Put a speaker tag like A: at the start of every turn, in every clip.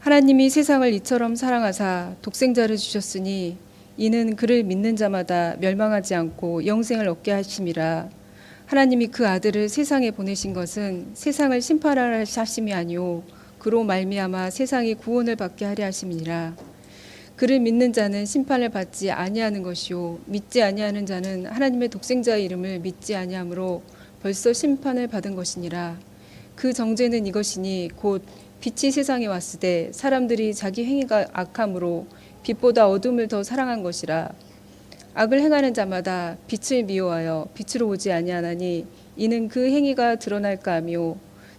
A: 하나님이 세상을 이처럼 사랑하사 독생자를 주셨으니 이는 그를 믿는 자마다 멸망하지 않고 영생을 얻게 하심이라. 하나님이 그 아들을 세상에 보내신 것은 세상을 심판하려 하심이 아니오 그로 말미암아 세상이 구원을 받게 하려 하심이니라. 그를 믿는 자는 심판을 받지 아니하는 것이요 믿지 아니하는 자는 하나님의 독생자의 이름을 믿지 아니하므로 벌써 심판을 받은 것이니라. 그 정죄는 이것이니 곧 빛이 세상에 왔으되 사람들이 자기 행위가 악함으로 빛보다 어둠을 더 사랑한 것이라. 악을 행하는 자마다 빛을 미워하여 빛으로 오지 아니하나니 이는 그 행위가 드러날까 하며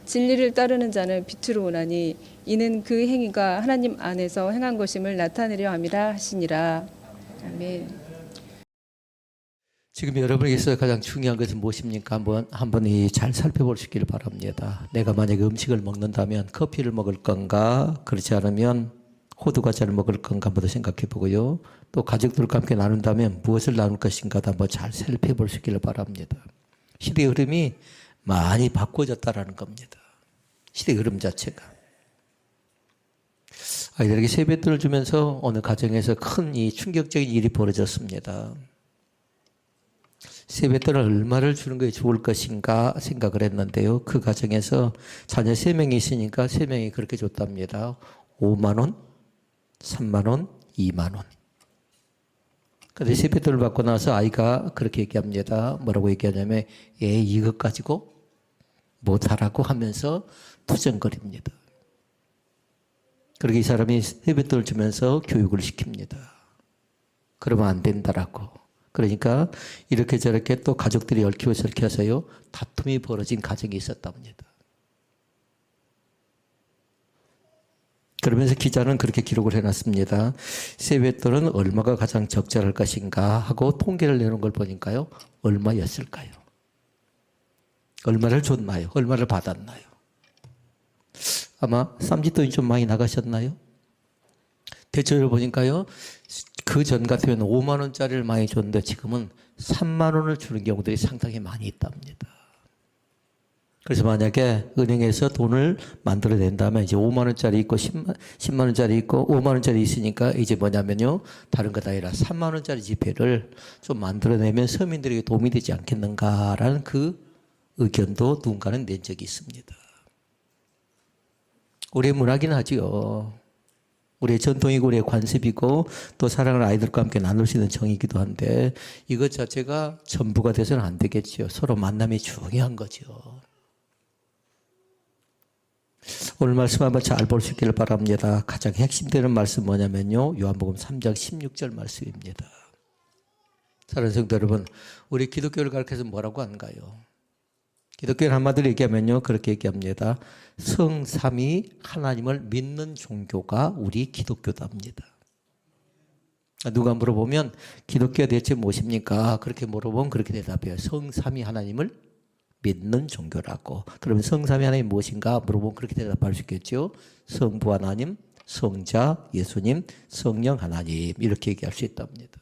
A: 진리를 따르는 자는 빛으로 오나니 이는 그 행위가 하나님 안에서 행한 것임을 나타내려 함이라 하시니라. 아멘.
B: 지금 여러분에게서 가장 중요한 것은 무엇입니까? 한번 잘 살펴보시기를 바랍니다. 내가 만약에 음식을 먹는다면 커피를 먹을 건가? 그렇지 않으면 호두과자를 먹을 건가? 한번 생각해 보고요. 또 가족들과 함께 나눈다면 무엇을 나눌 것인가? 한번 잘 살펴보시기를 바랍니다. 시대의 흐름이 많이 바꿔졌다라는 겁니다. 시대의 흐름 자체가. 아이들에게 세뱃돈을 주면서 어느 가정에서 큰 이 충격적인 일이 벌어졌습니다. 세뱃돈을 얼마를 주는 것이 좋을 것인가 생각을 했는데요. 그 가정에서 자녀 3명이 있으니까 3명이 그렇게 줬답니다. 5만 원, 3만 원, 2만 원. 그런데 세뱃돈을 받고 나서 아이가 그렇게 얘기합니다. 뭐라고 얘기하냐면 이것 가지고 못하라고 하면서 투정거립니다. 그렇게 이 사람이 세뱃돈을 주면서 교육을 시킵니다. 그러면 안 된다라고. 그러니까 이렇게 저렇게 또 가족들이 얽히고 설켜서요 다툼이 벌어진 가정이 있었답니다. 그러면서 기자는 그렇게 기록을 해놨습니다. 세뱃돈은 얼마가 가장 적절할 것인가 하고 통계를 내놓은 걸 보니까요 얼마였을까요? 얼마를 줬나요? 얼마를 받았나요? 아마 쌈짓돈이 좀 많이 나가셨나요? 대체로 보니까요 그 전 같으면 5만 원짜리를 많이 줬는데 지금은 3만 원을 주는 경우들이 상당히 많이 있답니다. 그래서 만약에 은행에서 돈을 만들어낸다면 이제 5만 원짜리 있고 10만 원짜리 있고 5만 원짜리 있으니까 이제 뭐냐면요 다른 것 아니라 3만 원짜리 지폐를 좀 만들어내면 서민들에게 도움이 되지 않겠는가라는 그 의견도 누군가는 낸 적이 있습니다. 우리의 문화긴 하지요. 우리의 전통이고 우리의 관습이고 또 사랑하는 아이들과 함께 나눌 수 있는 정이기도 한데 이것 자체가 전부가 돼서는 안 되겠죠. 서로 만남이 중요한 거죠. 오늘 말씀 한번 잘 볼 수 있기를 바랍니다. 가장 핵심되는 말씀 뭐냐면요. 요한복음 3장 16절 말씀입니다. 사랑하는 성도 여러분, 우리 기독교를 가르쳐서 뭐라고 하는가요? 기독교는 한마디로 얘기하면요 그렇게 얘기합니다. 성삼위 하나님을 믿는 종교가 우리 기독교답니다. 누가 물어보면 기독교가 대체 무엇입니까? 그렇게 물어보면 그렇게 대답해요. 성삼위 하나님을 믿는 종교라고. 그러면 성삼위 하나님 무엇인가 물어보면 그렇게 대답할 수 있겠죠. 성부 하나님, 성자 예수님, 성령 하나님 이렇게 얘기할 수 있답니다.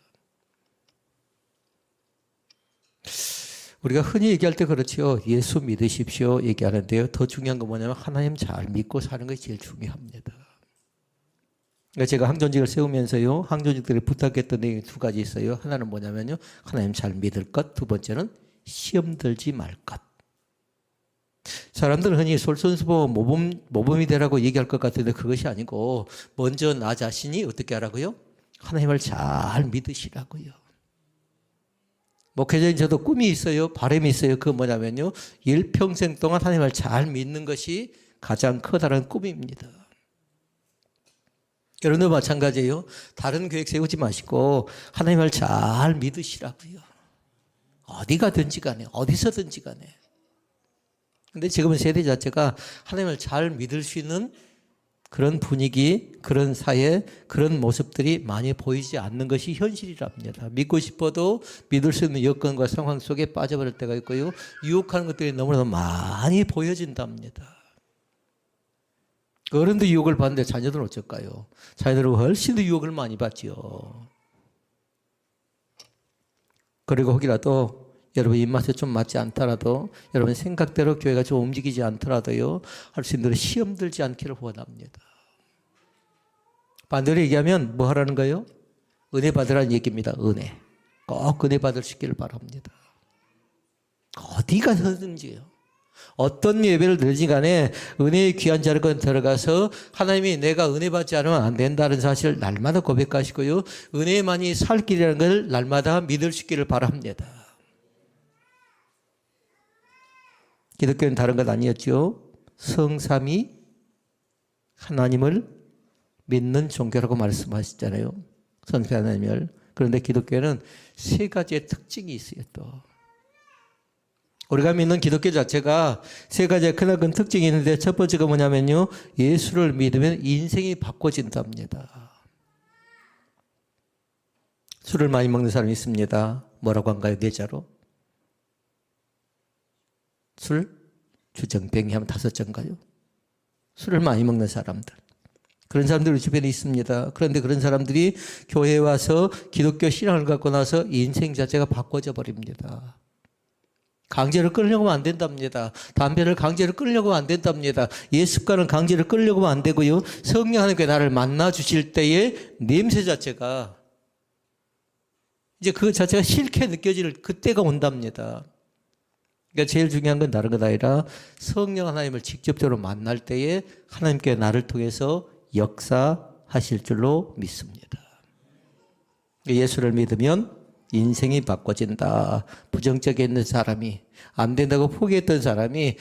B: 우리가 흔히 얘기할 때 그렇죠. 예수 믿으십시오 얘기하는데요. 더 중요한 건 뭐냐면 하나님 잘 믿고 사는 것이 제일 중요합니다. 그러니까 제가 항존직을 세우면서요. 항존직들이 부탁했던 내용이 2가지 있어요. 하나는 뭐냐면요. 하나님 잘 믿을 것. 2번째는 시험 들지 말 것. 사람들은 흔히 솔선수범 모범이 되라고 얘기할 것 같은데 그것이 아니고 먼저 나 자신이 어떻게 하라고요? 하나님을 잘 믿으시라고요. 목회자인 저도 꿈이 있어요. 바람이 있어요. 그건 뭐냐면요. 일평생 동안 하나님을 잘 믿는 것이 가장 커다란 꿈입니다. 여러분도 마찬가지예요. 다른 계획 세우지 마시고 하나님을 잘 믿으시라고요. 어디 가든지 간에 어디서든지 간에. 근데 지금은 세대 자체가 하나님을 잘 믿을 수 있는 그런 분위기, 그런 사회, 그런 모습들이 많이 보이지 않는 것이 현실이랍니다. 믿고 싶어도 믿을 수 있는 여건과 상황 속에 빠져버릴 때가 있고요. 유혹하는 것들이 너무나도 많이 보여진답니다. 어른도 유혹을 받는데 자녀들은 어쩔까요? 자녀들은 훨씬 더 유혹을 많이 받죠. 그리고 혹이라도 여러분 입맛에 좀 맞지 않더라도 여러분 생각대로 교회가 좀 움직이지 않더라도요 할 수 있는 대로 시험 들지 않기를 원합니다. 반대로 얘기하면 뭐 하라는 거예요? 은혜 받으라는 얘기입니다. 은혜. 꼭 은혜 받을 수 있기를 바랍니다. 어디 가서든지요. 어떤 예배를 드리지 간에 은혜의 귀한 자리에 들어가서 하나님이 내가 은혜 받지 않으면 안 된다는 사실을 날마다 고백하시고요. 은혜만이 살 길이라는 걸 날마다 믿을 수 있기를 바랍니다. 기독교는 다른 것 아니었죠. 성삼위 하나님을 믿는 종교라고 말씀하셨잖아요. 성삼위 하나님을. 그런데 기독교는 세 가지의 특징이 있어요. 또 우리가 믿는 기독교 자체가 세 가지의 크나큰 특징이 있는데 첫 번째가 뭐냐면요. 예수를 믿으면 인생이 바꿔진답니다. 술을 많이 먹는 사람이 있습니다. 뭐라고 한가요? 뇌자로? 술? 주정뱅이 하면 5잔가요? 술을 많이 먹는 사람들. 그런 사람들 우리 주변에 있습니다. 그런데 그런 사람들이 교회에 와서 기독교 신앙을 갖고 나서 인생 자체가 바꿔져 버립니다. 강제로 끌려고 하면 안 된답니다. 담배를 강제로 끌려고 하면 안 된답니다. 예습관을 강제로 끌려고 하면 안 되고요. 성령 하나님께 나를 만나 주실 때의 냄새 자체가 이제 그 자체가 싫게 느껴질 그때가 온답니다. 그러니까 제일 중요한 건 다른 것 아니라 성령 하나님을 직접적으로 만날 때에 하나님께 나를 통해서 역사하실 줄로 믿습니다. 예수를 믿으면 인생이 바꿔진다. 부정적에 있는 사람이, 안 된다고 포기했던 사람이,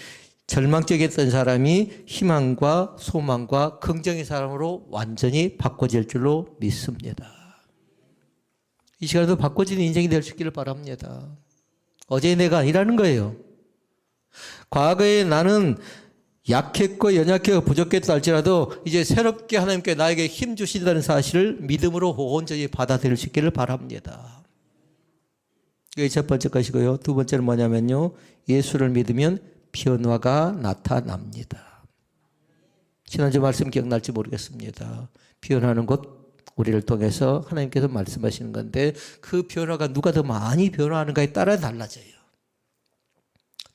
B: 절망적에 있던 사람이 희망과 소망과 긍정의 사람으로 완전히 바꿔질 줄로 믿습니다. 이 시간에도 바꿔지는 인생이 될 수 있기를 바랍니다. 어제의 내가 아니라는 거예요. 과거에 나는 약했고 연약했고 부족했다 할지라도 이제 새롭게 하나님께 나에게 힘 주신다는 사실을 믿음으로 온전히 받아들일 수 있기를 바랍니다. 이게 첫 번째 것이고요. 두 번째는 뭐냐면요. 예수를 믿으면 변화가 나타납니다. 지난주 말씀 기억날지 모르겠습니다. 변화하는 것 우리를 통해서 하나님께서 말씀하시는 건데 그 변화가 누가 더 많이 변화하는가에 따라 달라져요.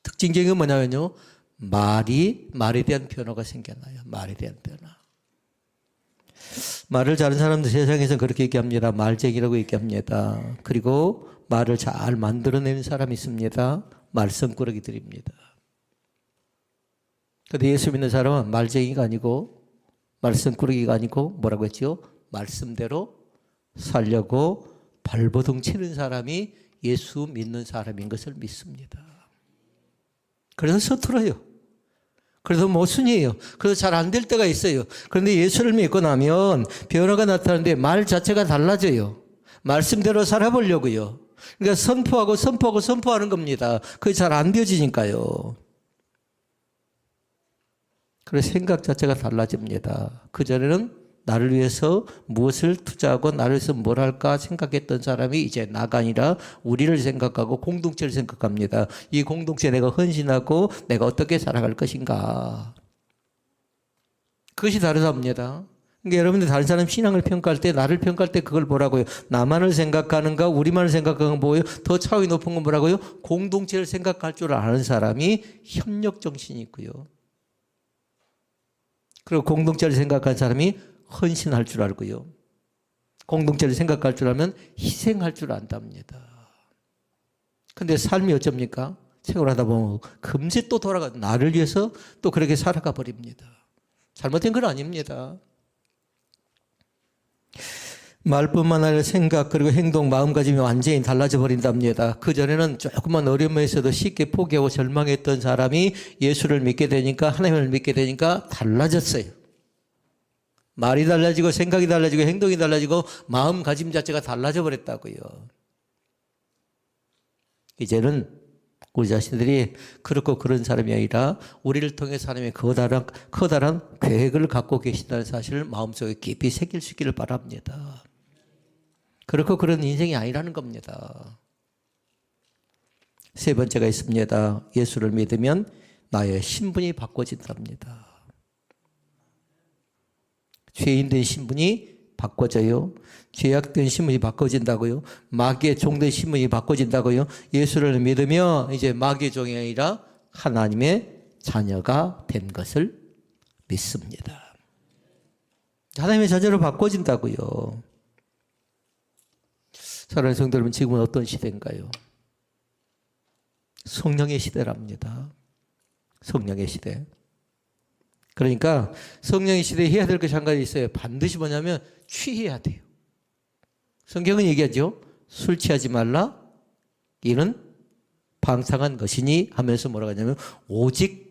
B: 특징적인 건 뭐냐면요. 말에 대한 변화가 생겨나요. 말에 대한 변화. 말을 잘하는 사람들 세상에서 그렇게 얘기합니다. 말쟁이라고 얘기합니다. 그리고 말을 잘 만들어내는 사람이 있습니다. 말썽꾸러기들입니다. 그런데 예수 믿는 사람은 말쟁이가 아니고 말썽꾸러기가 아니고 뭐라고 했죠? 말씀대로 살려고 발버둥 치는 사람이 예수 믿는 사람인 것을 믿습니다. 그래서 서툴어요. 그래서 모순이에요. 그래서 잘 안 될 때가 있어요. 그런데 예수를 믿고 나면 변화가 나타나는데 말 자체가 달라져요. 말씀대로 살아보려고요. 그러니까 선포하는 겁니다. 그게 잘 안 되어지니까요. 그래서 생각 자체가 달라집니다. 그전에는 나를 위해서 무엇을 투자하고 나를 위해서 뭘 할까 생각했던 사람이 이제 나가 아니라 우리를 생각하고 공동체를 생각합니다. 이 공동체에 내가 헌신하고 내가 어떻게 살아갈 것인가. 그것이 다르답니다. 그러니까 여러분들 다른 사람 신앙을 평가할 때 나를 평가할 때 그걸 뭐라고요? 나만을 생각하는가 우리만을 생각하는 건 뭐예요? 더 차원이 높은 건 뭐라고요? 공동체를 생각할 줄 아는 사람이 협력 정신이 있고요. 그리고 공동체를 생각하는 사람이 헌신할 줄 알고요. 공동체를 생각할 줄 알면 희생할 줄 안답니다. 근데 삶이 어쩝니까? 생활하다 보면 금세 또 돌아가 나를 위해서 또 그렇게 살아가 버립니다. 잘못된 건 아닙니다. 말뿐만 아니라 생각 그리고 행동 마음가짐이 완전히 달라져 버린답니다. 그전에는 조금만 어려움에 있어도 쉽게 포기하고 절망했던 사람이 예수를 믿게 되니까 하나님을 믿게 되니까 달라졌어요. 말이 달라지고 생각이 달라지고 행동이 달라지고 마음가짐 자체가 달라져 버렸다고요. 이제는 우리 자신들이 그렇고 그런 사람이 아니라 우리를 통해서 하나님의 커다란 계획을 갖고 계신다는 사실을 마음속에 깊이 새길 수 있기를 바랍니다. 그렇고 그런 인생이 아니라는 겁니다. 세 번째가 있습니다. 예수를 믿으면 나의 신분이 바꿔진답니다. 죄인된 신분이 바꿔져요. 죄악된 신분이 바꿔진다고요. 마귀의 종된 신분이 바꿔진다고요. 예수를 믿으며 이제 마귀의 종이 아니라 하나님의 자녀가 된 것을 믿습니다. 하나님의 자녀로 바꿔진다고요. 사랑하는 성도 여러분, 지금은 어떤 시대인가요? 성령의 시대랍니다. 성령의 시대. 그러니까 성령의 시대에 해야 될 것이 한 가지 있어요. 반드시 뭐냐면 취해야 돼요. 성경은 얘기하죠. 술 취하지 말라. 이는 방탕한 것이니 하면서 뭐라고 하냐면 오직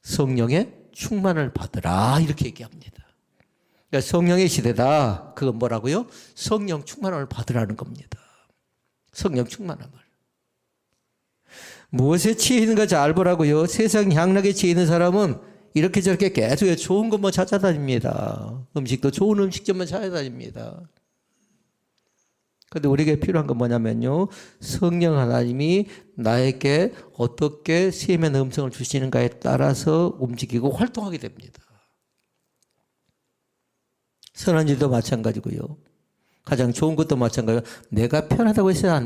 B: 성령의 충만을 받으라 이렇게 얘기합니다. 그러니까 성령의 시대다. 그건 뭐라고요? 성령 충만함을 받으라는 겁니다. 성령 충만함을. 무엇에 취해 있는가 잘 보라고요. 세상 향락에 취해 있는 사람은 이렇게 저렇게 계속 좋은 것만 찾아다닙니다. 음식도 좋은 음식점만 찾아다닙니다. 그런데 우리에게 필요한 건 뭐냐면요. 성령 하나님이 나에게 어떻게 세미한 음성을 주시는가에 따라서 움직이고 활동하게 됩니다. 선한 일도 마찬가지고요. 가장 좋은 것도 마찬가지고 내가 편하다고 해서 안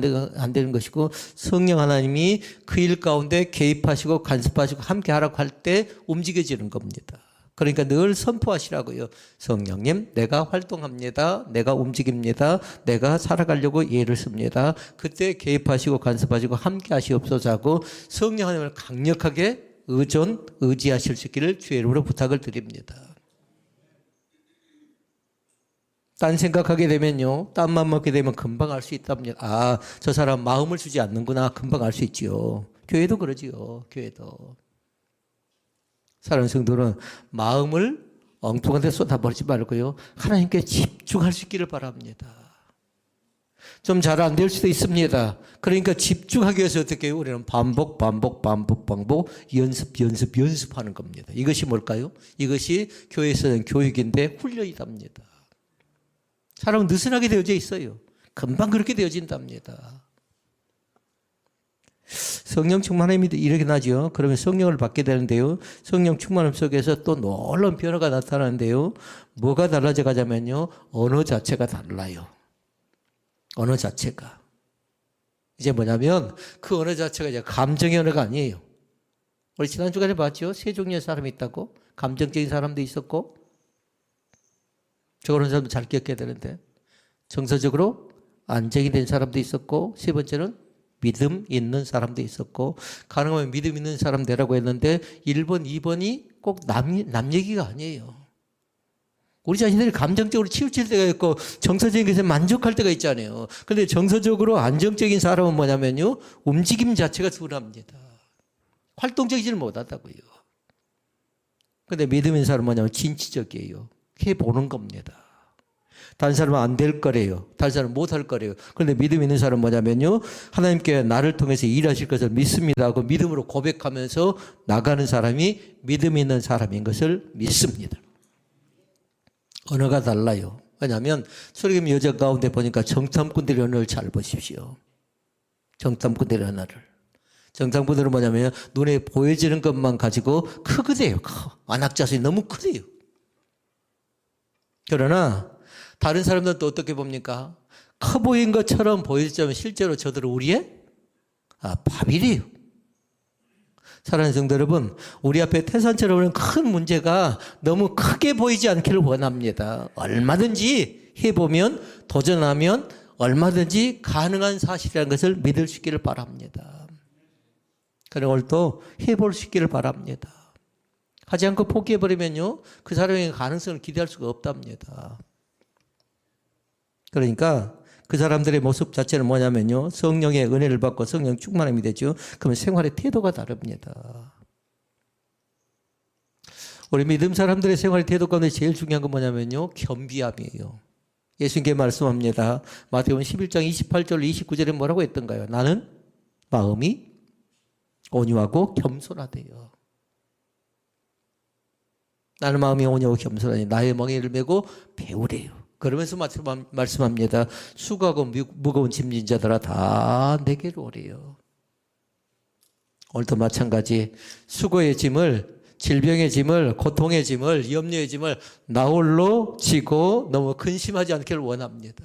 B: 되는 것이고 성령 하나님이 그 일 가운데 개입하시고 간섭하시고 함께 하라고 할 때 움직여지는 겁니다. 그러니까 늘 선포하시라고요. 성령님, 내가 활동합니다. 내가 움직입니다. 내가 살아가려고 예를 씁니다. 그때 개입하시고 간섭하시고 함께 하시옵소서 하고 성령 하나님을 강력하게 의지하실 수 있기를 주의 이름으로 부탁을 드립니다. 딴 생각하게 되면요. 딴만 먹게 되면 금방 알 수 있답니다. 아, 저 사람 마음을 주지 않는구나. 금방 알 수 있지요. 교회도 그러지요. 교회도. 사랑하는 성도는 마음을 엉뚱한 데 쏟아버리지 말고요. 하나님께 집중할 수 있기를 바랍니다. 좀 잘 안 될 수도 있습니다. 그러니까 집중하기 위해서 어떻게 해요? 우리는 반복, 연습하는 겁니다. 이것이 뭘까요? 이것이 교회에서는 교육인데 훈련이답니다. 사람은 느슨하게 되어져 있어요. 금방 그렇게 되어진답니다. 성령 충만함이 일어나죠. 그러면 성령을 받게 되는데요. 성령 충만함 속에서 또 놀라운 변화가 나타나는데요. 뭐가 달라져 가자면요. 언어 자체가 달라요. 언어 자체가. 이제 뭐냐면 그 언어 자체가 이제 감정의 언어가 아니에요. 우리 지난 주간에 봤죠. 세 종류의 사람이 있다고. 감정적인 사람도 있었고 저런 사람도 잘 기억해야 되는데 정서적으로 안정이 된 사람도 있었고 세 번째는 믿음 있는 사람도 있었고 가능하면 믿음 있는 사람 되라고 했는데 1번, 2번이 꼭 남 얘기가 아니에요. 우리 자신들이 감정적으로 치우칠 때가 있고 정서적인 것에 만족할 때가 있잖아요. 그런데 정서적으로 안정적인 사람은 뭐냐면요. 움직임 자체가 둔합니다. 활동적이지는 못하다고요. 그런데 믿음 있는 사람은 뭐냐면 진취적이에요. 해보는 겁니다. 다른 사람은 안 될 거래요. 다른 사람은 못 할 거래요. 그런데 믿음 있는 사람은 뭐냐면요. 하나님께 나를 통해서 일하실 것을 믿습니다 하고 믿음으로 고백하면서 나가는 사람이 믿음 있는 사람인 것을 믿습니다. 언어가 달라요. 왜냐하면 소리금 여자 가운데 보니까 정탐꾼들의 언어를 잘 보십시오. 정탐꾼들의 언어를. 정탐꾼들은 뭐냐면 눈에 보여지는 것만 가지고 크거든요. 안악자수이 너무 크대요. 그러나 다른 사람들은 또 어떻게 봅니까? 커 보인 것처럼 보이지만 실제로 저들은 우리의 밥이래요. 사랑하는 성도 여러분, 우리 앞에 태산처럼 오는 큰 문제가 너무 크게 보이지 않기를 원합니다. 얼마든지 해보면 도전하면 얼마든지 가능한 사실이라는 것을 믿을 수 있기를 바랍니다. 그런 걸 또 해볼 수 있기를 바랍니다. 하지 않고 포기해버리면요. 그 사람의 가능성을 기대할 수가 없답니다. 그러니까 그 사람들의 모습 자체는 뭐냐면요. 성령의 은혜를 받고 성령 충만함이 되죠. 그러면 생활의 태도가 다릅니다. 우리 믿음 사람들의 생활의 태도 가운데 제일 중요한 건 뭐냐면요. 겸비함이에요. 예수님께 말씀합니다. 마태복음 11장 28절 29절에 뭐라고 했던가요? 나는 마음이 온유하고 겸손하대요. 나는 마음이 온유하고 겸손하니 나의 멍에를 메고 배우래요. 그러면서 말씀합니다. 수고하고 무거운 짐진 자들아 다 내게로 오래요. 오늘도 마찬가지 수고의 짐을, 질병의 짐을, 고통의 짐을, 염려의 짐을 나 홀로 지고 너무 근심하지 않기를 원합니다.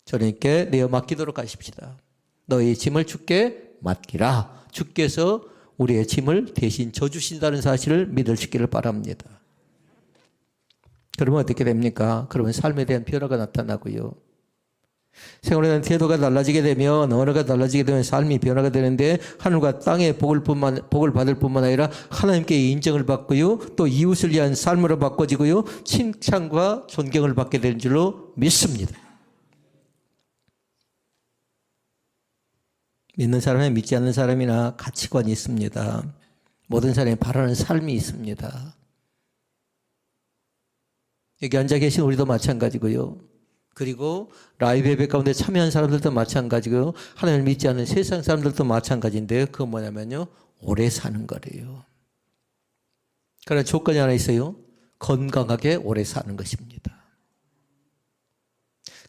B: 저님께 내어 맡기도록 하십시다. 너희 짐을 주께 맡기라. 주께서 우리의 짐을 대신 져주신다는 사실을 믿을 수 있기를 바랍니다. 그러면 어떻게 됩니까? 그러면 삶에 대한 변화가 나타나고요. 생활에 대한 태도가 달라지게 되면, 언어가 달라지게 되면 삶이 변화가 되는데, 하늘과 땅의 복을 받을 뿐만 아니라 하나님께 인정을 받고요, 또 이웃을 위한 삶으로 바꿔지고요, 칭찬과 존경을 받게 되는 줄로 믿습니다. 믿는 사람이 믿지 않는 사람이나 가치관이 있습니다. 모든 사람이 바라는 삶이 있습니다. 여기 앉아 계신 우리도 마찬가지고요. 그리고 라이브 예배 가운데 참여한 사람들도 마찬가지고요. 하나님을 믿지 않는 세상 사람들도 마찬가지인데, 그건 뭐냐면요, 오래 사는 거래요. 그러나 조건이 하나 있어요. 건강하게 오래 사는 것입니다.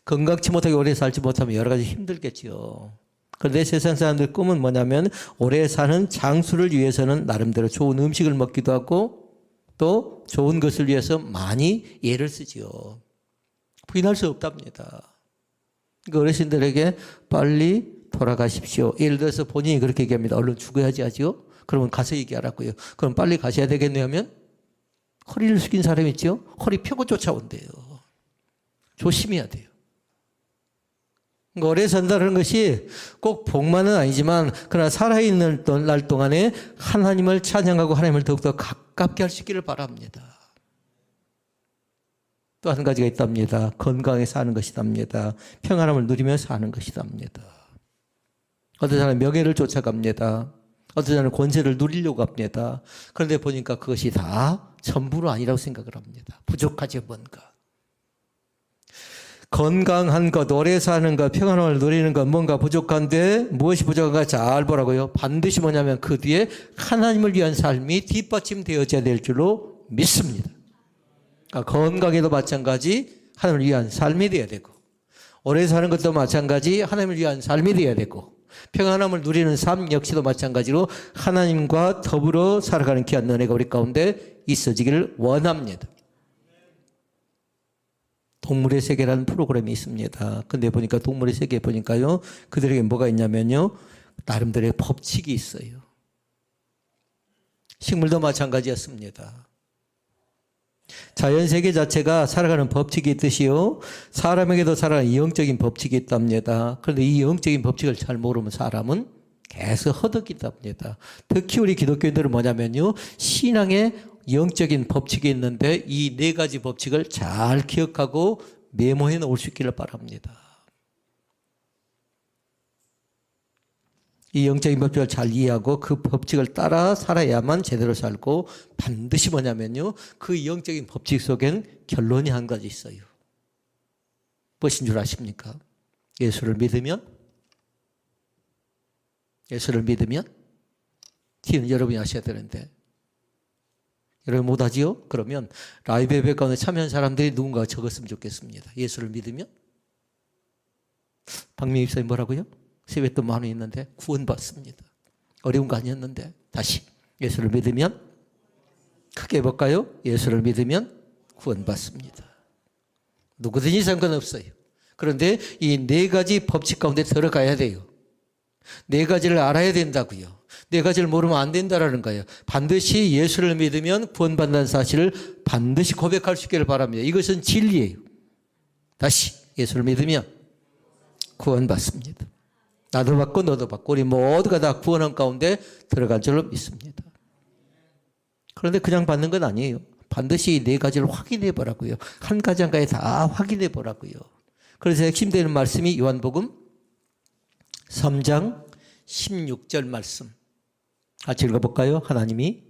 B: 건강치 못하게 오래 살지 못하면 여러 가지 힘들겠죠. 그런데 세상 사람들 꿈은 뭐냐면, 오래 사는 장수를 위해서는 나름대로 좋은 음식을 먹기도 하고, 또 좋은 것을 위해서 많이 애를 쓰지요. 부인할 수 없답니다. 그러니까 어르신들에게 빨리 돌아가십시오. 예를 들어서 본인이 그렇게 얘기합니다. 얼른 죽어야지 하죠. 그러면 가서 얘기하라고요. 그럼 빨리 가셔야 되겠네요 하면, 허리를 숙인 사람이 있죠. 허리 펴고 쫓아온대요. 조심해야 돼요. 그러니까 오래 산다는 것이 꼭 복만은 아니지만, 그러나 살아있는 날 동안에 하나님을 찬양하고 하나님을 더욱더 가깝게 할 수 있기를 바랍니다. 또 한 가지가 있답니다. 건강하게 사는 것이답니다. 평안함을 누리며 사는 것이답니다. 어떤 사람은 명예를 쫓아갑니다. 어떤 사람은 권세를 누리려고 합니다. 그런데 보니까 그것이 다 전부는 아니라고 생각을 합니다. 부족하죠, 뭔가. 건강한 것, 오래 사는 것, 평안함을 누리는 것, 뭔가 부족한데 무엇이 부족한가 잘 보라고요. 반드시 뭐냐면 그 뒤에 하나님을 위한 삶이 뒷받침되어져야 될 줄로 믿습니다. 건강에도 마찬가지 하나님을 위한 삶이 되어야 되고, 오래 사는 것도 마찬가지 하나님을 위한 삶이 되어야 되고, 평안함을 누리는 삶 역시도 마찬가지로 하나님과 더불어 살아가는 귀한 은혜가 우리 가운데 있어지기를 원합니다. 동물의 세계라는 프로그램이 있습니다. 근데 보니까 동물의 세계에 보니까요, 그들에게 뭐가 있냐면요, 나름대로의 법칙이 있어요. 식물도 마찬가지였습니다. 자연세계 자체가 살아가는 법칙이 있듯이요, 사람에게도 살아가는 영적인 법칙이 있답니다. 그런데 이 영적인 법칙을 잘 모르면 사람은 계속 허덕이답니다. 특히 우리 기독교인들은 뭐냐면요, 신앙의 영적인 법칙이 있는데 이 네 가지 법칙을 잘 기억하고 메모해 놓을 수 있기를 바랍니다. 이 영적인 법칙을 잘 이해하고 그 법칙을 따라 살아야만 제대로 살고, 반드시 뭐냐면요, 그 영적인 법칙 속엔 결론이 한 가지 있어요. 무엇인 줄 아십니까? 예수를 믿으면 티는 여러분이 아셔야 되는데, 여러분 못하지요? 그러면 라이브 예배 가운데 참여한 사람들이 누군가 적었으면 좋겠습니다. 예수를 믿으면? 박민희 입사님 뭐라고요? 세뱃돈 10,000원 있는데 구원받습니다. 어려운 거 아니었는데. 다시, 예수를 믿으면, 크게 해볼까요? 예수를 믿으면 구원받습니다. 누구든지 상관없어요. 그런데 이 네 가지 법칙 가운데 들어가야 돼요. 네 가지를 알아야 된다고요. 네 가지를 모르면 안 된다라는 거예요. 반드시 예수를 믿으면 구원받는 사실을 반드시 고백할 수 있기를 바랍니다. 이것은 진리예요. 다시, 예수를 믿으면 구원받습니다. 나도 받고 너도 받고 우리 모두가 다 구원한 가운데 들어갈 줄로 믿습니다. 그런데 그냥 받는 건 아니에요. 반드시 이 네 가지를 확인해 보라고요. 한 가지 한 가지 다 확인해 보라고요. 그래서 핵심되는 말씀이 요한복음 3장 16절 말씀. 같이 읽어볼까요? 하나님이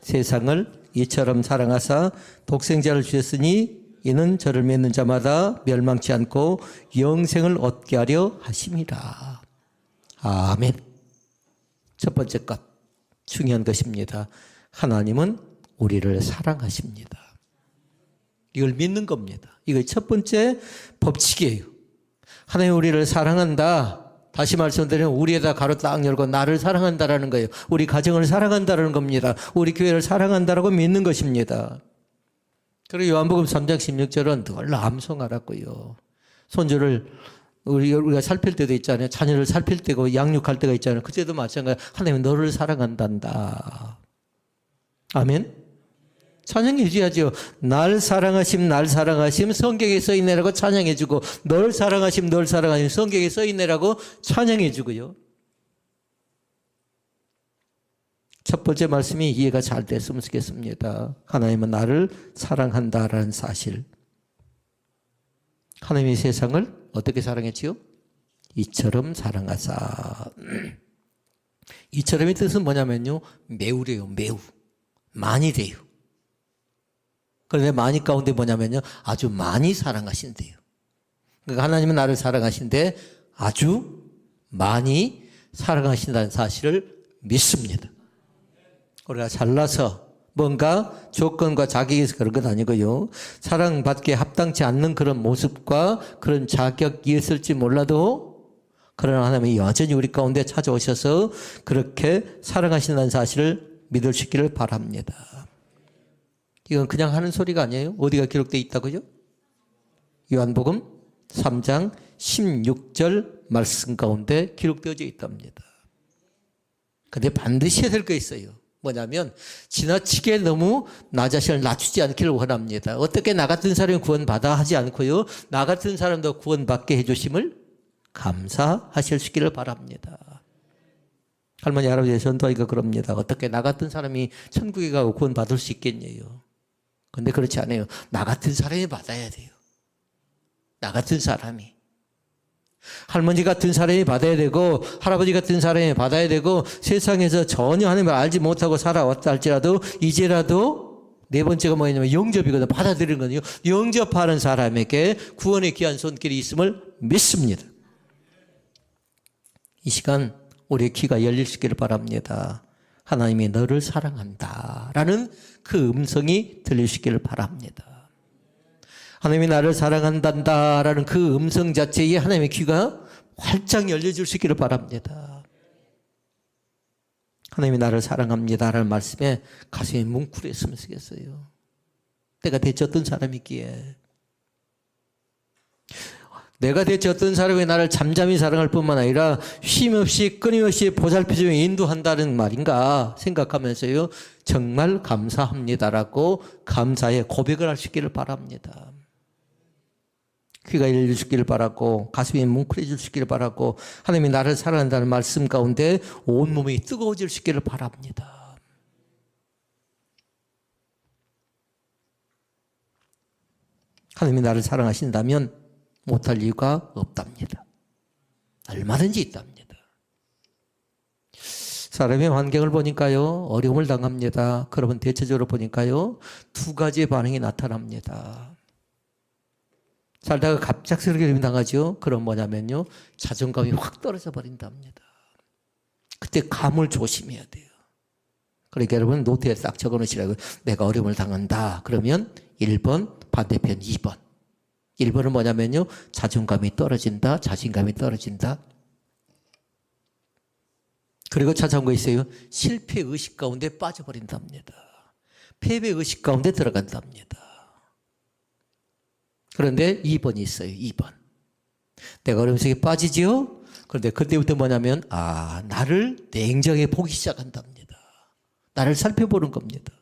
B: 세상을 이처럼 사랑하사 독생자를 주셨으니 이는 저를 믿는 자마다 멸망치 않고 영생을 얻게 하려 하심이라. 아멘. 첫 번째 것, 중요한 것입니다. 하나님은 우리를 사랑하십니다. 이걸 믿는 겁니다. 이거 첫 번째 법칙이에요. 하나님 우리를 사랑한다. 다시 말씀드리면 우리에다 가로 딱 열고 나를 사랑한다라는 거예요. 우리 가정을 사랑한다라는 겁니다. 우리 교회를 사랑한다라고 믿는 것입니다. 그리고 요한복음 3장 16절은 늘 암송하라고요. 손주를 우리가 살필 때도 있잖아요. 자녀를 살필 때고 양육할 때가 있잖아요. 그때도 마찬가지로 하나님은 너를 사랑한단다. 아멘. 찬양해 줘야죠. 날 사랑하심 날 사랑하심 성경에 써있네라고 찬양해 주고 널 사랑하심 널 사랑하심 성경에 써있네라고 찬양해 주고요. 첫 번째 말씀이 이해가 잘 됐으면 좋겠습니다. 하나님은 나를 사랑한다라는 사실. 하나님이 세상을 어떻게 사랑했지요? 이처럼 사랑하사. 이처럼의 뜻은 뭐냐면요. 매우래요. 매우. 많이 돼요. 그런데 많이 가운데 뭐냐면요. 아주 많이 사랑하신대요. 그러니까 하나님은 나를 사랑하신데 아주 많이 사랑하신다는 사실을 믿습니다. 우리가 잘나서 뭔가 조건과 자격에서 그런 건 아니고요. 사랑받기에 합당치 않는 그런 모습과 그런 자격이었을지 몰라도 그러나 하나님이 여전히 우리 가운데 찾아오셔서 그렇게 사랑하신다는 사실을 믿을 수 있기를 바랍니다. 이건 그냥 하는 소리가 아니에요. 어디가 기록되어 있다고요? 요한복음 3장 16절 말씀 가운데 기록되어져 있답니다. 근데 반드시 해야 될 거 있어요. 뭐냐면 지나치게 너무 나 자신을 낮추지 않기를 원합니다. 어떻게 나 같은 사람이 구원받아 하지 않고요. 나 같은 사람도 구원받게 해주심을 감사하실 수 있기를 바랍니다. 할머니 할아버지 전도하기가 그럽니다. 어떻게 나 같은 사람이 천국에 가고 구원받을 수 있겠냐요. 근데 그렇지 않아요. 나 같은 사람이 받아야 돼요. 나 같은 사람이. 할머니 같은 사람이 받아야 되고 할아버지 같은 사람이 받아야 되고 세상에서 전혀 하나님을 알지 못하고 살아왔다 할지라도 이제라도 네 번째가 뭐냐면 영접이거든요. 받아들이는 거든요. 영접하는 사람에게 구원의 귀한 손길이 있음을 믿습니다. 이 시간 우리의 귀가 열릴 수 있기를 바랍니다. 하나님이 너를 사랑한다 라는 그 음성이 들릴 수 있기를 바랍니다. 하나님이 나를 사랑한다 라는 그 음성 자체에 하나님의 귀가 활짝 열려줄 수 있기를 바랍니다. 하나님이 나를 사랑합니다 라는 말씀에 가슴이 뭉클했으면 좋겠어요. 때가 대체 어떤 사람이기에 내가 대체 어떤 사람이 나를 잠잠히 사랑할 뿐만 아니라 쉼없이 끊임없이 보살피며 인도한다는 말인가 생각하면서요. 정말 감사합니다라고 감사의 고백을 할 수 있기를 바랍니다. 귀가 열려 주기를 바라고 가슴이 뭉클해질 수 있기를 바라고 하나님이 나를 사랑한다는 말씀 가운데 온몸이 뜨거워질 수 있기를 바랍니다. 하나님이 나를 사랑하신다면 못할 이유가 없답니다. 얼마든지 있답니다. 사람의 환경을 보니까요. 어려움을 당합니다. 그러면 대체적으로 보니까요. 두 가지의 반응이 나타납니다. 살다가 갑작스럽게 어려움이 당하죠. 그럼 뭐냐면요. 자존감이 확 떨어져 버린답니다. 그때 감을 조심해야 돼요. 그러니까 여러분 노트에 딱 적어놓으시라고요. 내가 어려움을 당한다. 그러면 1번 반대편 2번. 1번은 뭐냐면요. 자존감이 떨어진다. 자신감이 떨어진다. 그리고 찾아온 거 있어요. 실패의식 가운데 빠져버린답니다. 패배의식 가운데 들어간답니다. 그런데 2번이 있어요. 2번. 내가 어려움 속에 빠지지요. 그런데 그때부터 뭐냐면 나를 냉정히 보기 시작한답니다. 나를 살펴보는 겁니다.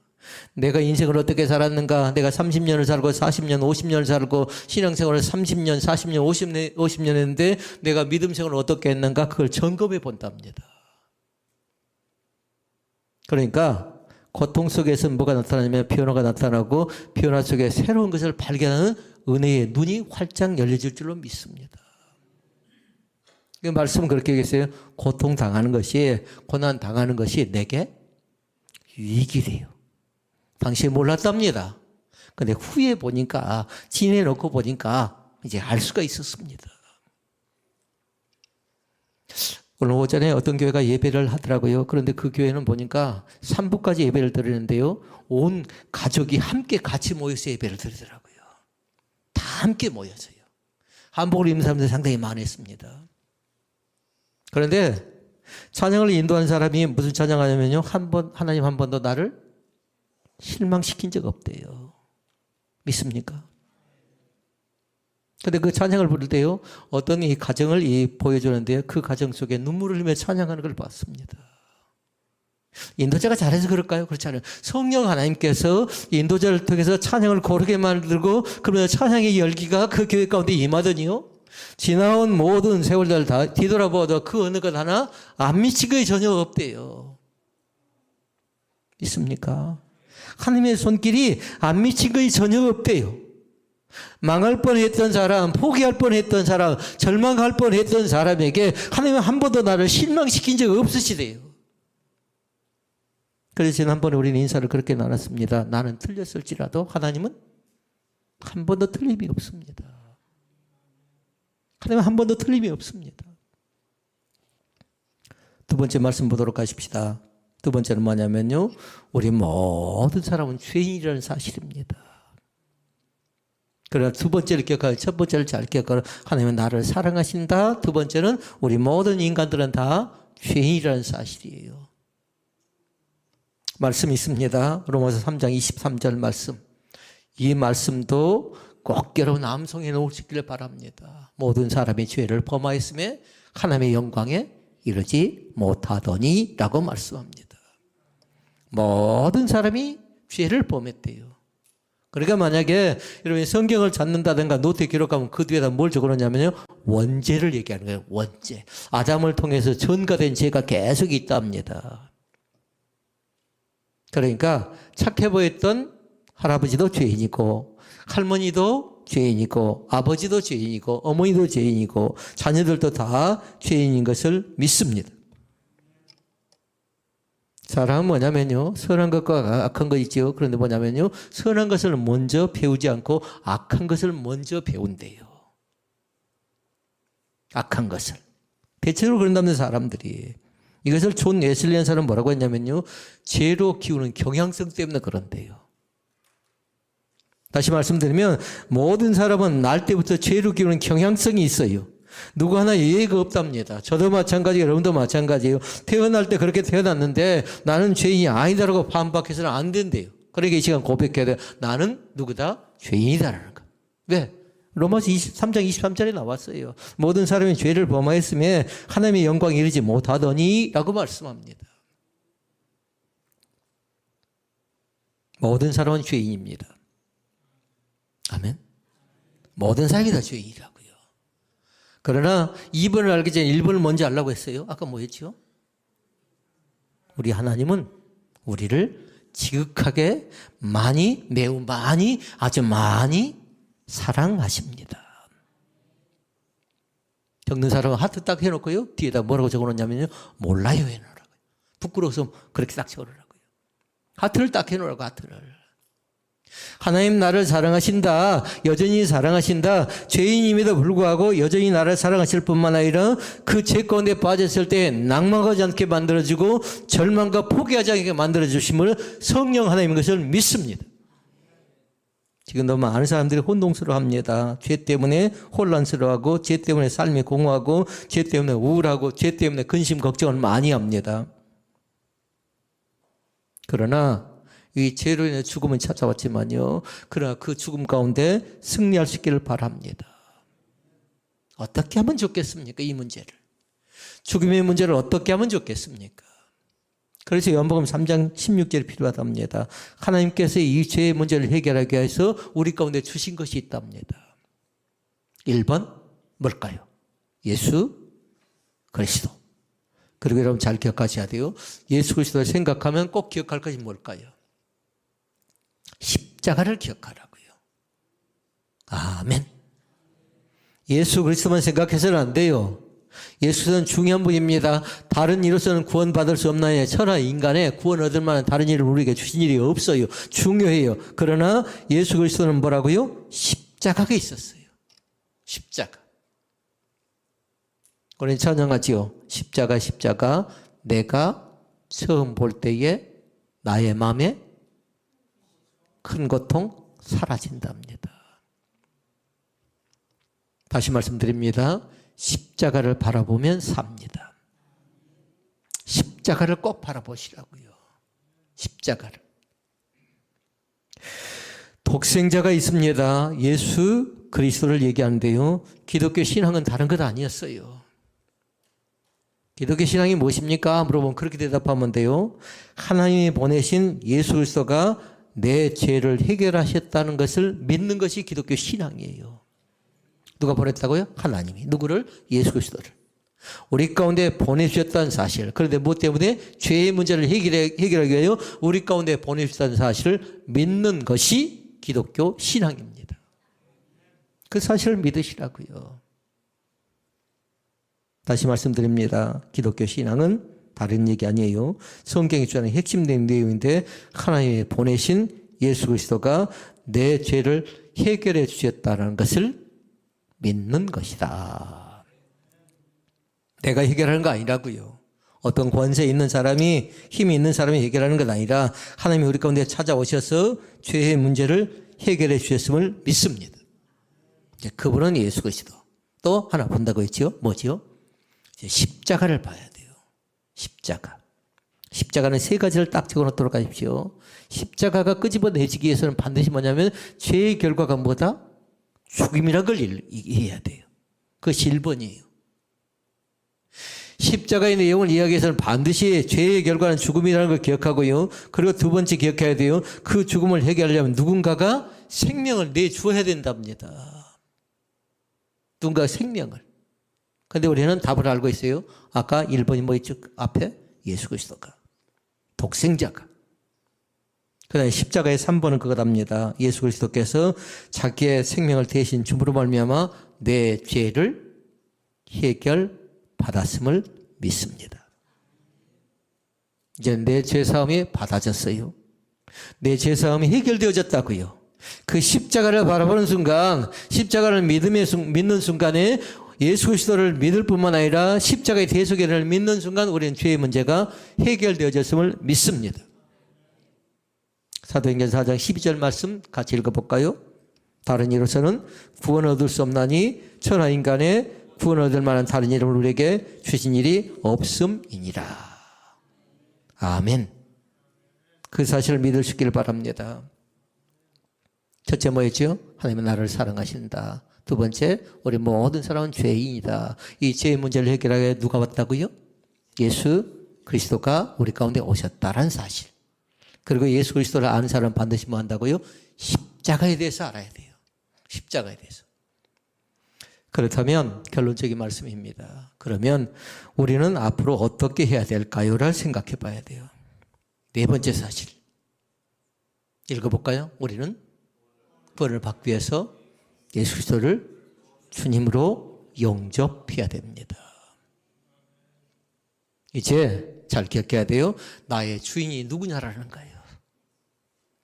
B: 내가 인생을 어떻게 살았는가. 내가 30년을 살고 40년 50년을 살고 신앙생활을 30년 40년 50년 했는데 내가 믿음생활을 어떻게 했는가. 그걸 점검해 본답니다. 그러니까 고통 속에서 뭐가 나타나냐면 변화가 나타나고 변화 속에 새로운 것을 발견하는 은혜의 눈이 활짝 열려질 줄로 믿습니다. 그 말씀은 그렇게 얘기했어요. 고통 당하는 것이 고난 당하는 것이 내게 유익이 돼요. 당시에 몰랐답니다. 근데 후에 보니까 지내놓고 보니까 이제 알 수가 있었습니다. 오늘 오전에 어떤 교회가 예배를 하더라고요. 그런데 그 교회는 보니까 3부까지 예배를 드리는데요. 온 가족이 함께 같이 모여서 예배를 드리더라고요. 다 함께 모여서요. 한복을 입는 사람들이 상당히 많았습니다. 그런데 찬양을 인도한 사람이 무슨 찬양하냐면요. 하나님 한 번도 나를 실망시킨 적 없대요. 믿습니까? 근데 그 찬양을 부를 때요. 어떤 이 가정을 보여주는데요. 그 가정 속에 눈물을 흘리며 찬양하는 걸 봤습니다. 인도자가 잘해서 그럴까요? 그렇지 않아요. 성령 하나님께서 인도자를 통해서 찬양을 고르게 만들고 그러면서 찬양의 열기가 그 교회 가운데 임하더니요. 지나온 모든 세월들 다 뒤돌아보아도 그 어느 것 하나 안 미친 것이 전혀 없대요. 있습니까? 하나님의 손길이 안 미친 것이 전혀 없대요. 망할 뻔했던 사람, 포기할 뻔했던 사람, 절망할 뻔했던 사람에게 하나님은 한 번도 나를 실망시킨 적 없으시대요. 그래서 지난번에 우리는 인사를 그렇게 나눴습니다. 나는 틀렸을지라도 하나님은 한 번도 틀림이 없습니다. 하나님은 한 번도 틀림이 없습니다. 두 번째 말씀 보도록 하십시다. 두 번째는 뭐냐면요. 우리 모든 사람은 죄인이라는 사실입니다. 그러나 두 번째를 기억하고 첫 번째를 잘 기억하고 하나님은 나를 사랑하신다. 두 번째는 우리 모든 인간들은 다 죄인이라는 사실이에요. 말씀이 있습니다. 로마서 3장 23절 말씀. 이 말씀도 꼭 여러분 암송해 놓으시기를 바랍니다. 모든 사람이 죄를 범하였음에 하나님의 영광에 이르지 못하더니 라고 말씀합니다. 모든 사람이 죄를 범했대요. 그러니까 만약에 여러분이 성경을 찾는다든가 노트에 기록하면 그 뒤에다 뭘 적어놓냐면요. 원죄를 얘기하는 거예요. 원죄. 아담을 통해서 전가된 죄가 계속 있답니다. 그러니까 착해 보였던 할아버지도 죄인이고 할머니도 죄인이고 아버지도 죄인이고 어머니도 죄인이고 자녀들도 다 죄인인 것을 믿습니다. 사람은 뭐냐면요. 선한 것과 악한 것 있죠. 그런데 뭐냐면요. 선한 것을 먼저 배우지 않고 악한 것을 먼저 배운대요. 악한 것을. 대체로 그런다면 사람들이. 이것을 존 웨슬리한 사람은 뭐라고 했냐면요. 죄로 키우는 경향성 때문에 그런데요. 다시 말씀드리면 모든 사람은 날 때부터 죄로 키우는 경향성이 있어요. 누구 하나 예외가 없답니다. 저도 마찬가지고 여러분도 마찬가지예요. 태어날 때 그렇게 태어났는데 나는 죄인이 아니다라고 반박해서는 안 된대요. 그러니까 이 시간 고백해야 돼요. 나는 누구다? 죄인이다라는 거. 왜? 로마서 3장 23절에 나왔어요. 모든 사람이 죄를 범하였음에 하나님의 영광에 이르지 못하더니 라고 말씀합니다. 모든 사람은 죄인입니다. 아멘. 모든 사람이 다 죄인이라고요. 그러나 2번을 알기 전에 1번을 먼저 알라고 했어요. 아까 뭐 했죠? 우리 하나님은 우리를 지극하게 많이, 매우 많이, 아주 많이 사랑하십니다. 적는 사람은 하트 딱 해놓고요. 뒤에다 뭐라고 적어놓냐면요. 몰라요 해놓으라고요. 부끄러워서 그렇게 딱 적어놓으라고요. 하트를 딱 해놓으라고 하트를. 하나님 나를 사랑하신다. 여전히 사랑하신다. 죄인임에도 불구하고 여전히 나를 사랑하실 뿐만 아니라 그 죄 가운데 빠졌을 때 낭망하지 않게 만들어주고 절망과 포기하지 않게 만들어주심을 성령 하나님인 것을 믿습니다. 지금 너무 많은 사람들이 혼동스러워합니다. 죄 때문에 혼란스러워하고 죄 때문에 삶이 공허하고 죄 때문에 우울하고 죄 때문에 근심 걱정을 많이 합니다. 그러나 이 죄로 인해 죽음은 찾아왔지만요. 그러나 그 죽음 가운데 승리할 수 있기를 바랍니다. 어떻게 하면 좋겠습니까? 이 문제를. 죽음의 문제를 어떻게 하면 좋겠습니까? 그래서 요한복음 3장 16절이 필요하답니다. 하나님께서 이 죄의 문제를 해결하기 위해서 우리 가운데 주신 것이 있답니다. 1번 뭘까요? 예수 그리스도. 그리고 여러분 잘 기억하셔야 돼요. 예수 그리스도를 생각하면 꼭 기억할 것이 뭘까요? 십자가를 기억하라고요. 아멘. 예수 그리스도만 생각해서는 안 돼요. 예수는 중요한 분입니다. 다른 이로서는 구원받을 수 없나니 천하 인간의 구원 얻을 만한 다른 일을 우리에게 주신 일이 없어요. 중요해요. 그러나 예수 그리스도는 뭐라고요? 십자가가 있었어요. 십자가. 우리는 찬양하지요. 십자가 십자가 내가 처음 볼 때에 나의 마음에 큰 고통 사라진답니다. 다시 말씀드립니다. 십자가를 바라보면 삽니다. 십자가를 꼭 바라보시라고요. 십자가를. 독생자가 있습니다. 예수 그리스도를 얘기하는데요. 기독교 신앙은 다른 것 아니었어요. 기독교 신앙이 무엇입니까? 물어보면 그렇게 대답하면 돼요. 하나님이 보내신 예수 그리스도가 내 죄를 해결하셨다는 것을 믿는 것이 기독교 신앙이에요. 누가 보냈다고요? 하나님이. 누구를? 예수 그리스도를. 우리 가운데 보내주셨다는 사실. 그런데 무엇 때문에? 죄의 문제를 해결하기 위하여 우리 가운데 보내주셨다는 사실을 믿는 것이 기독교 신앙입니다. 그 사실을 믿으시라고요. 다시 말씀드립니다. 기독교 신앙은 다른 얘기 아니에요. 성경이 주장하는 핵심된 내용인데 하나님이 보내신 예수 그리스도가 내 죄를 해결해 주셨다는 것을 믿는 것이다. 내가 해결하는 거 아니라고요. 어떤 권세 있는 사람이, 힘이 있는 사람이 해결하는 것 아니라 하나님이 우리 가운데 찾아오셔서 죄의 문제를 해결해 주셨음을 믿습니다. 그분은 예수 그리스도. 또 하나 본다고 했죠. 뭐지요? 십자가를 봐야 돼요. 십자가. 십자가는 세 가지를 딱 적어놓도록 하십시오. 십자가가 끄집어내지기 위해서는 반드시 뭐냐면 죄의 결과가 뭐다? 죽음이라는 걸 이해해야 돼요. 그것이 1번이에요. 십자가의 내용을 이야기해서는 반드시 죄의 결과는 죽음이라는 걸 기억하고요. 그리고 두 번째 기억해야 돼요. 그 죽음을 해결하려면 누군가가 생명을 내주어야 된답니다. 누군가 생명을. 그런데 우리는 답을 알고 있어요. 아까 1번이 뭐 있죠? 앞에 예수 그리스도가. 독생자가. 그 다음에 십자가의 3번은 그거답니다. 예수 그리스도께서 자기의 생명을 대신 줌으로 말미암아 내 죄를 해결받았음을 믿습니다. 이제 내 죄사함이 받아졌어요. 내 죄사함이 해결되어졌다고요. 그 십자가를 바라보는 순간, 십자가를 믿는 순간에 예수 그리스도를 믿을 뿐만 아니라 십자가의 대속연을 믿는 순간 우리는 죄의 문제가 해결되어졌음을 믿습니다. 사도행전 4장 12절 말씀 같이 읽어볼까요? 다른 이로서는 구원 얻을 수 없나니 천하 인간의 구원 얻을 만한 다른 이름을 우리에게 주신 일이 없음이니라. 아멘. 그 사실을 믿을 수 있기를 바랍니다. 첫째 뭐였죠? 하나님은 나를 사랑하신다. 두 번째, 우리 모든 사람은 죄인이다. 이 죄의 문제를 해결하게 누가 왔다고요? 예수 그리스도가 우리 가운데 오셨다라는 사실. 그리고 예수 그리스도를 아는 사람은 반드시 뭐 한다고요? 십자가에 대해서 알아야 돼요. 십자가에 대해서. 그렇다면 결론적인 말씀입니다. 그러면 우리는 앞으로 어떻게 해야 될까요를 생각해 봐야 돼요. 네 번째 사실. 읽어볼까요? 우리는 구원을 받기 위해서 예수 그리스도를 주님으로 영접해야 됩니다. 이제 잘 기억해야 돼요. 나의 주인이 누구냐라는 거예요.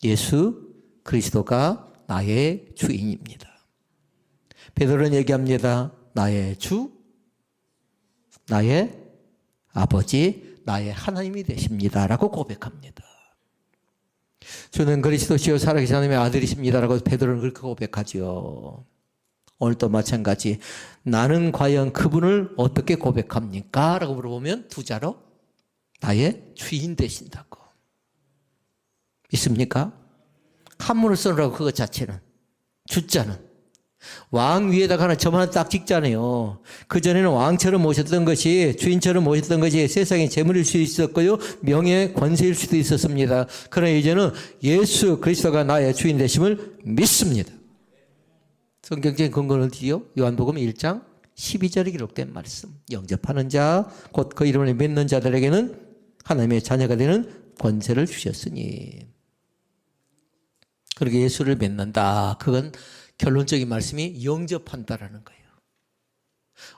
B: 예수 그리스도가 나의 주인입니다. 베드로는 얘기합니다. 나의 주, 나의 아버지, 나의 하나님이 되십니다라고 고백합니다. 주는 그리스도시요 살아계신 하나님의 아들이십니다라고 베드로는 그렇게 고백하죠. 오늘도 마찬가지. 나는 과연 그분을 어떻게 고백합니까? 라고 물어보면 두 자로 나의 주인 되신다고. 믿습니까? 한문을 써놓으라고 그것 자체는. 주자는. 왕 위에다가 하나 점 하나 딱 찍잖아요. 그전에는 왕처럼 모셨던 것이, 주인처럼 모셨던 것이 세상의 재물일 수 있었고요. 명예, 권세일 수도 있었습니다. 그러나 이제는 예수 그리스도가 나의 주인 되심을 믿습니다. 성경적인 근거는 어디요? 요한복음 1장 12절에 기록된 말씀. 영접하는 자, 곧 그 이름을 믿는 자들에게는 하나님의 자녀가 되는 권세를 주셨으니. 그렇게 예수를 믿는다. 그건 결론적인 말씀이 영접한다라는 거예요.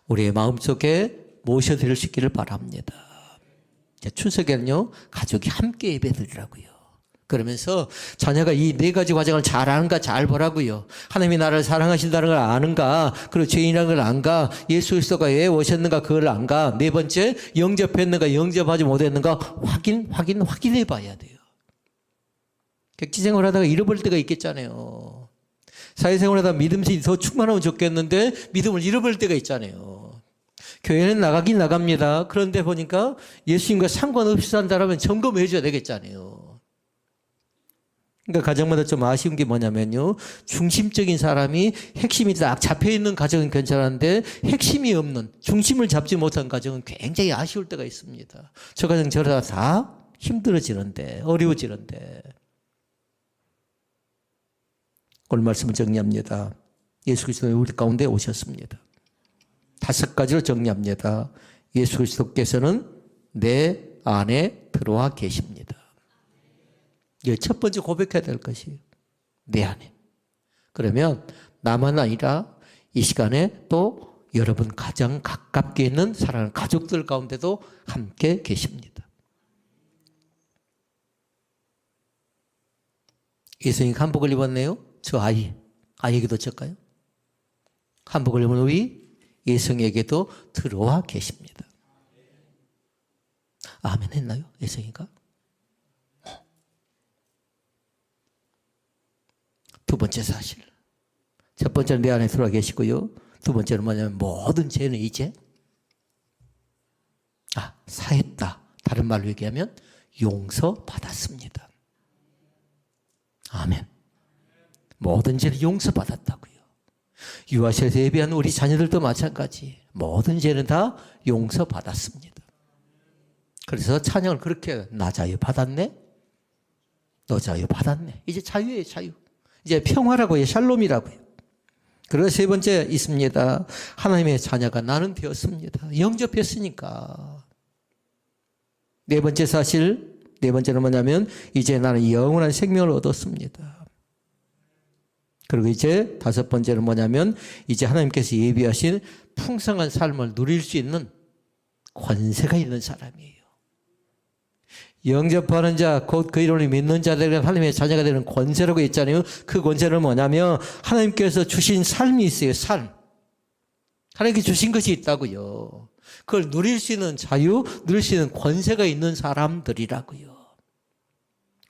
B: 우리의 마음속에 모셔드릴 수 있기를 바랍니다. 추석에는요, 가족이 함께 예배드리라고요. 그러면서 자녀가 이 네 가지 과정을 잘 아는가 잘 보라고요. 하나님이 나를 사랑하신다는 걸 아는가, 그리고 죄인이라는 걸 안가, 예수 그리스도가 왜 오셨는가 그걸 안가, 네 번째 영접했는가 영접하지 못했는가 확인해 봐야 돼요. 객지생활 하다가 잃어버릴 때가 있겠잖아요. 사회생활하다 믿음이 더 충만하면 좋겠는데 믿음을 잃어버릴 때가 있잖아요. 교회는 나가긴 나갑니다. 그런데 보니까 예수님과 상관없이 산다라면 점검해 줘야 되겠잖아요. 그러니까 가정마다 좀 아쉬운 게 뭐냐면요. 중심적인 사람이 핵심이 딱 잡혀있는 가정은 괜찮은데 핵심이 없는, 중심을 잡지 못한 가정은 굉장히 아쉬울 때가 있습니다. 저 가정 저러다 다 힘들어지는데, 어려워지는데. 오늘 말씀을 정리합니다. 예수 그리스도는 우리 가운데 오셨습니다. 5가지로 정리합니다. 예수 그리스도께서는 내 안에 들어와 계십니다. 이게 첫 번째 고백해야 될 것이에요. 내 안에. 그러면 나만 아니라 이 시간에 또 여러분 가장 가깝게 있는 사랑하는 가족들 가운데도 함께 계십니다. 예수님이 한복을 입었네요. 저 아이에게도 졌까요? 한복을 입은 우리 예성에게도 들어와 계십니다. 아멘 했나요? 예성이가? 두 번째 사실. 첫 번째는 내 안에 들어와 계시고요. 두 번째는 뭐냐면 모든 죄는 이제 사했다. 다른 말로 얘기하면 용서받았습니다. 아멘. 모든 죄는 용서받았다고요. 유아시에서 예배한 우리 자녀들도 마찬가지. 모든 죄는 다 용서받았습니다. 그래서 찬양을 그렇게 나 자유 받았네? 너 자유 받았네. 이제 자유예요, 자유. 이제 평화라고요, 샬롬이라고요. 그리고 세 번째 있습니다. 하나님의 자녀가 나는 되었습니다. 영접했으니까. 네 번째 사실, 네 번째는 뭐냐면 이제 나는 영원한 생명을 얻었습니다. 그리고 이제 다섯 번째는 뭐냐면 이제 하나님께서 예비하신 풍성한 삶을 누릴 수 있는 권세가 있는 사람이에요. 영접하는 자, 곧 그 이름을 믿는 자들에게 하나님의 자녀가 되는 권세라고 했잖아요. 그 권세는 뭐냐면 하나님께서 주신 삶이 있어요. 삶. 하나님께 주신 것이 있다고요. 그걸 누릴 수 있는 자유, 누릴 수 있는 권세가 있는 사람들이라고요.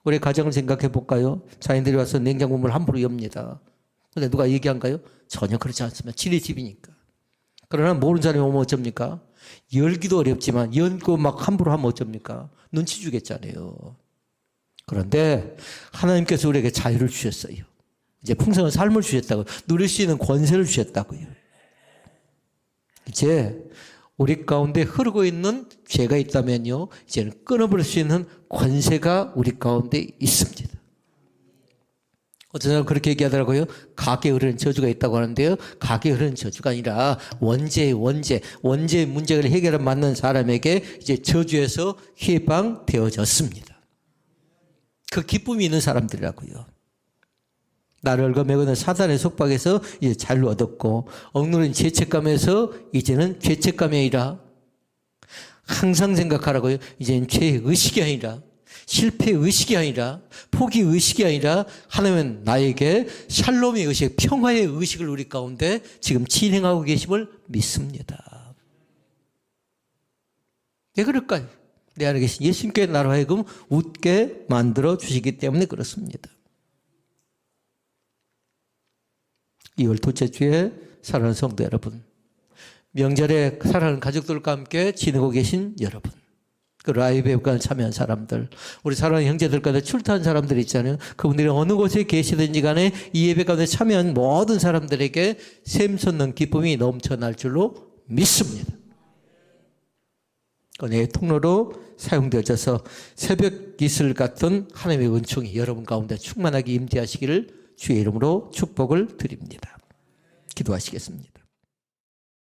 B: 우리 가정을 생각해 볼까요? 자녀들이 와서 냉장고문을 함부로 엽니다. 근데 누가 얘기한가요? 전혀 그렇지 않습니다. 지네 집이니까. 그러나 모르는 사람이 오면 어쩝니까? 열기도 어렵지만 열고 막 함부로 하면 어쩝니까? 눈치 주겠잖아요. 그런데 하나님께서 우리에게 자유를 주셨어요. 이제 풍성한 삶을 주셨다고, 누릴 수 있는 권세를 주셨다고요. 이제 우리 가운데 흐르고 있는 죄가 있다면요, 이제는 끊어버릴 수 있는 권세가 우리 가운데 있습니다. 어떤 사람은 그렇게 얘기하더라고요. 각에 흐르는 저주가 있다고 하는데요. 각에 흐르는 저주가 아니라 원죄의 문제를 해결해 맞는 사람에게 이제 저주에서 해방되어졌습니다. 그 기쁨이 있는 사람들이라고요. 나를 얽어매고는 사단의 속박에서 이제 자유를 얻었고, 억누른 죄책감에서 이제는 죄책감이 아니라 항상 생각하라고요. 이제는 죄의 의식이 아니라, 실패의 의식이 아니라, 포기 의식이 아니라 하나님은 나에게 샬롬의 의식, 평화의 의식을 우리 가운데 지금 진행하고 계심을 믿습니다. 왜 그럴까요? 내 안에 계신 예수님께 나로 하여금 웃게 만들어 주시기 때문에 그렇습니다. 2월 둘째 주에 사랑하는 성도 여러분, 명절에 사랑하는 가족들과 함께 지내고 계신 여러분, 그 라이브 예배에 참여한 사람들, 우리 사랑하는 형제들과도 출타한 사람들 있잖아요. 그분들이 어느 곳에 계시든지 간에 이 예배 가운데 참여한 모든 사람들에게 샘솟는 기쁨이 넘쳐날 줄로 믿습니다. 은혜의 통로로 사용되어져서 새벽 이슬 같은 하나님의 은총이 여러분 가운데 충만하게 임재하시기를 주의 이름으로 축복을 드립니다. 기도하시겠습니다.